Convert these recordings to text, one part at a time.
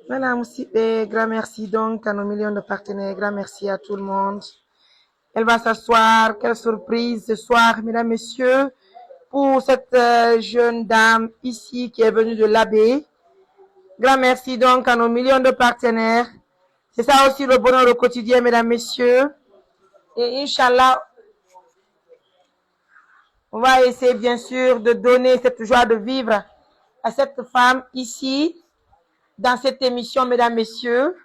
Voilà, grand merci donc à nos millions de partenaires, grand merci à tout le monde. Elle va s'asseoir, quelle surprise ce soir, mesdames, messieurs, pour cette jeune dame ici qui est venue de l'Abbé. Grand merci donc à nos millions de partenaires. C'est ça aussi le bonheur au quotidien, mesdames, messieurs. Et Inch'Allah, on va essayer bien sûr de donner cette joie de vivre à cette femme ici, dans cette émission, mesdames, messieurs.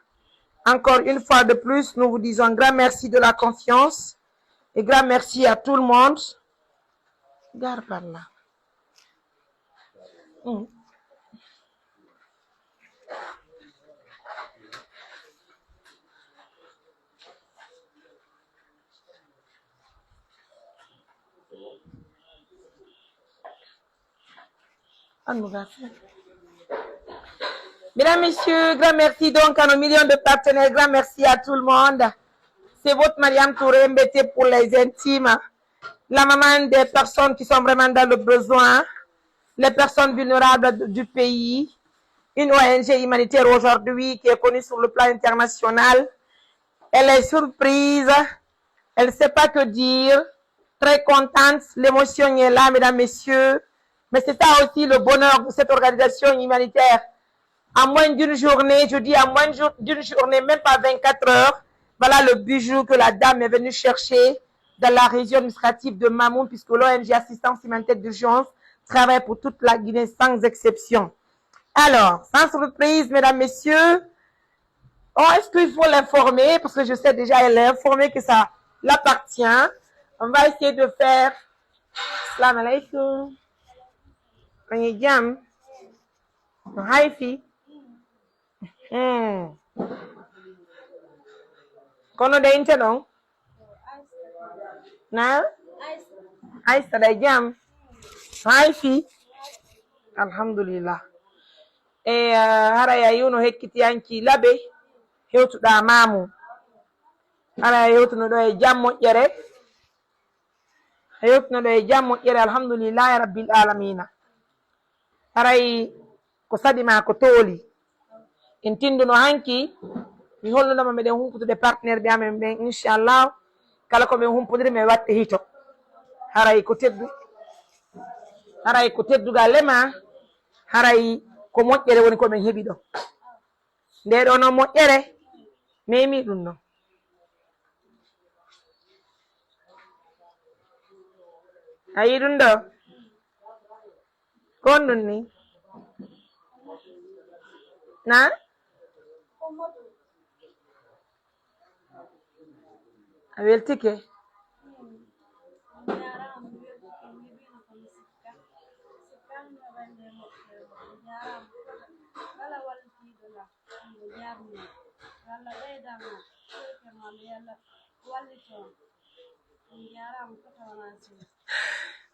Encore une fois de plus, nous vous disons un grand merci de la confiance et grand merci à tout le monde. Regarde par là. Mesdames, messieurs, grand merci donc à nos millions de partenaires, grand merci à tout le monde. C'est votre Mariam Touré Mbete pour les intimes, la maman des personnes qui sont vraiment dans le besoin, les personnes vulnérables du pays, une ONG humanitaire aujourd'hui qui est connue sur le plan international. Elle est surprise, elle ne sait pas que dire, très contente, l'émotion est là, mesdames, messieurs. Mais c'est ça aussi le bonheur de cette organisation humanitaire. À moins d'une journée, je dis à moins d'une journée, même pas 24 heures, voilà le bijou que la dame est venue chercher dans la région administrative de Mamoun, puisque l'ONG Assistance Humanitaire d'Urgence travaille pour toute la Guinée sans exception. Alors, sans surprise, mesdames, messieurs, est-ce qu'il faut l'informer? Parce que je sais déjà, elle est informée que ça l'appartient. On va essayer de faire... Salam alaikum. Hi, fille. Kono da inte non? Na? Aisa da jam. Hi, fille. Alhamdulillah. Hara ya yuno hekkiti yanki labe. Hewtuɗa mamu. Hara hewtuno ɗo e jam moƴƴere. Hewtuno ɗo e jam moƴƴere alhamdulillahi rabbil alamina. Haray ko sadima ko tooli. En tinduno hanki mi hollunoma meɗen humputude partenaire ɓe amen ɓen inchallah kala ko min humpodiri mi watte hito haray ko teddugal lema haray ko moƴƴere woni komin heeɓi ɗo nde ɗo noon moƴƴere memi ɗum noon ayi ɗum ɗo kon ɗum ni na a weltike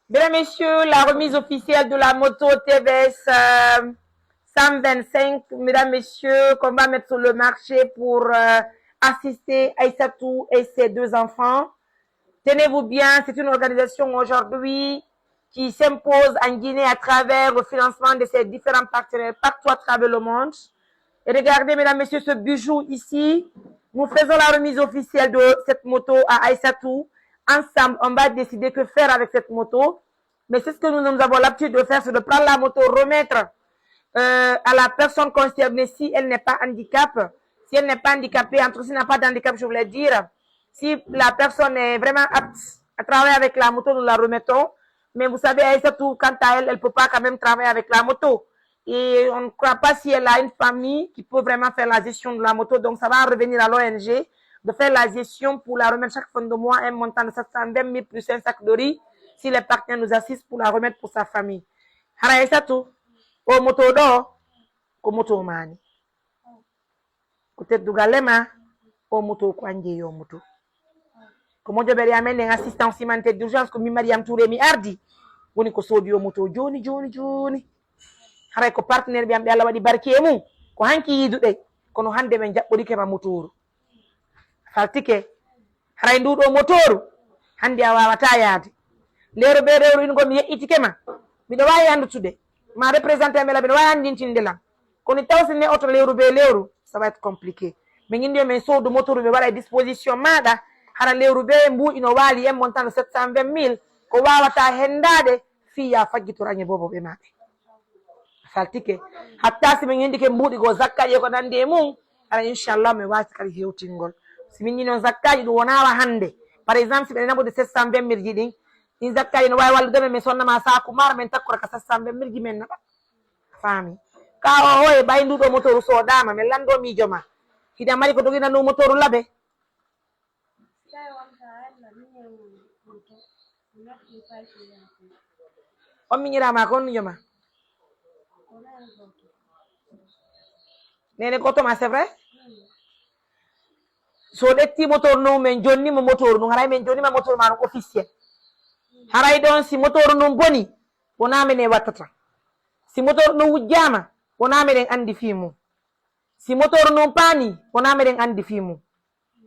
Mesdames, Messieurs, la remise officielle de la moto TVS 125, Mesdames, Messieurs, qu'on va mettre sur le marché pour assister Aïssatou et ses deux enfants. Tenez-vous bien, c'est une organisation aujourd'hui qui s'impose en Guinée à travers le financement de ses différents partenaires partout à travers le monde. Et regardez, mesdames, messieurs, ce bijou ici. Nous faisons la remise officielle de cette moto à Aïssatou. Ensemble, on va décider que faire avec cette moto. Mais c'est ce que nous avons l'habitude de faire, c'est de prendre la moto, remettre à la personne concernée si elle n'est pas handicapée. Si elle n'est pas handicapée, entre s'il n'a pas d'handicap, je voulais dire, si la personne est vraiment apte à travailler avec la moto, nous la remettons. Mais vous savez, Aïssatou, quant à elle, elle ne peut pas quand même travailler avec la moto. Et on ne croit pas si elle a une famille qui peut vraiment faire la gestion de la moto. Donc, ça va revenir à l'ONG de faire la gestion pour la remettre chaque fin de mois, un montant de 720 000 plus un sac de riz, si les partenaires nous assistent pour la remettre pour sa famille. Hara Aïssatou, o moto do, ko moto mani. Peut-être dougalema, o moto ko anje yo moto. Comme je vais amener une assistance humanitaire d'urgence comme Mariam Touré mi ardi, woni ko sodi yo moto joni. Haray ko partenaire bi am be Allah wadi barke mum ko hanki yidude kono hande men jabbodike ma motoru faltike haray ndudo motoru hande a wawata yaade lero be rewru in gomi yettike ma bido wawi andutude ma représenter mela bido wawi andintinde lam Qu'on est aussi né autre l'euro, ça va être compliqué. Mais nous mais so de moto rube à disposition mada, hana l'euro mbu ino wali e montant de 720 000 ko wawata hendade fiya faggitoranye bobo be maɓe. Saltike hatta si min yindi ke mbuɗi go zakkaji ko nande mum ala inchallah mi wati kadi hewtingol si min yino zakkaji ɗum wonawa hande par exemple si ɓe naɓude 720 000 ji ɗin ɗin zakkaji no wawi wallude min sonnama saku mara min takkora ka 720 000 ji men naɓa faami ka o hoye ɓay nduɗo motoru sodama min lando miijo ma hiɗa mari ko dogina ndu motoru laabe on miñirama ko on miijo ma nene goto ma c'est vrai so ɗetti motor num min jonnima motor num haray min jonnima motor ma ɗum officiel haray ɗon si motor num boni wona minen wattata si motor num wujjama wona meɗen andi fimum si motor num paani wona meɗen andi fimum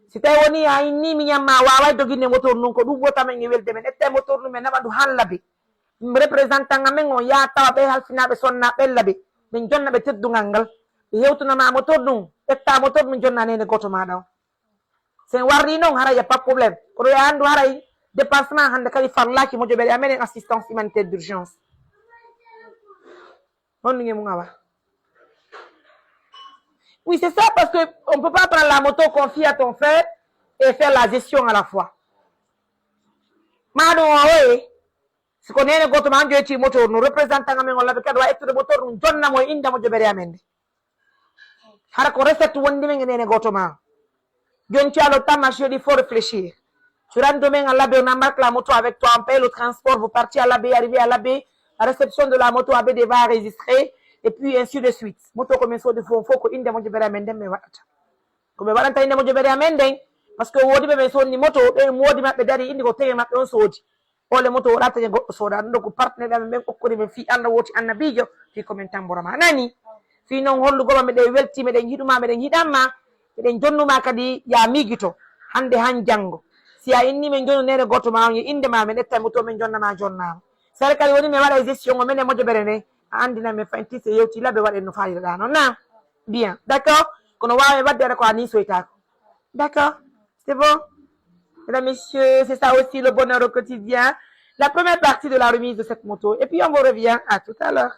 si tawi woni a inni mi ñamma waway doguinde motor num ko ɗum wotamen e welde men ette motor num min naɓa ndu han laabe représentant amen on yaa tawa ɓe halfinaɓe sonna ɓen laabe min jonna ɓe teddugal ngal ɓe hewtunama motor ɗum ƴetta motor ɗum jonna nene goto maɗa o sen warri noon haray ya pas probléme koɗo ya andu haray dépassement hande kadi farlaki moƴoɓeɗe amenen assistance humanitaire d' urgence honnuge mum awa oui c'est ça parce que on peut pas prendre la moto confier à ton frère et faire la gestion à la fois maɗum o oye siko nene goto ma joyti motor no représentant amen on laɓe kadi wa ettude motor ɗum jonnamo e inde moƴoɓeɗe amen nde hara ko recette wondi men e nene goto ma joni tu as le temps ma chérie, il faut réfléchir tu rentres demain à l'abbé on embarque la moto avec toi on paye le transport vous partez à l'abbé arrivez à l'abbé la réception de la moto abbé va enregistrer et puis ainsi de suite moto komin sodi fo ko inde moƴoɓeɗe amen nden ɓe waɗata ko ɓe waɗanta inde moƴoɓeɗe amen nden par ce que wodi ɓe ɓe sonni moto ɓe moodi maɓɓe dari indi ko tewe maɓɓe on soodi ole moto woɗa taƴe goɗɗo sooda ɗum ɗo ko partenaire amen ɓen kokkori men fi Allah woti annabijo fi komin tamborama nani fi noon hollugoma meɗen welti meɗen hiɗuma meɗen hiɗanma meɗen jonnuma kadi ya migito hande han janggo si a inni min jonnu nene goto ma on yo inde ma min etta moto min jonnama jonnama sare kadi woni mi waɗa gestion o minen moƴoɓere nde a andina min faynti so yewti laɓe waɗen no fayiɗaɗa noon na bien d' accord kono wawi wadde waɗa ko a ni soytako d' accord c'est bon mesdames messieurs c'est ça aussi le bonheur au quotidien la première partie de la remise de cette moto et puis on vous revient à tout à l'heure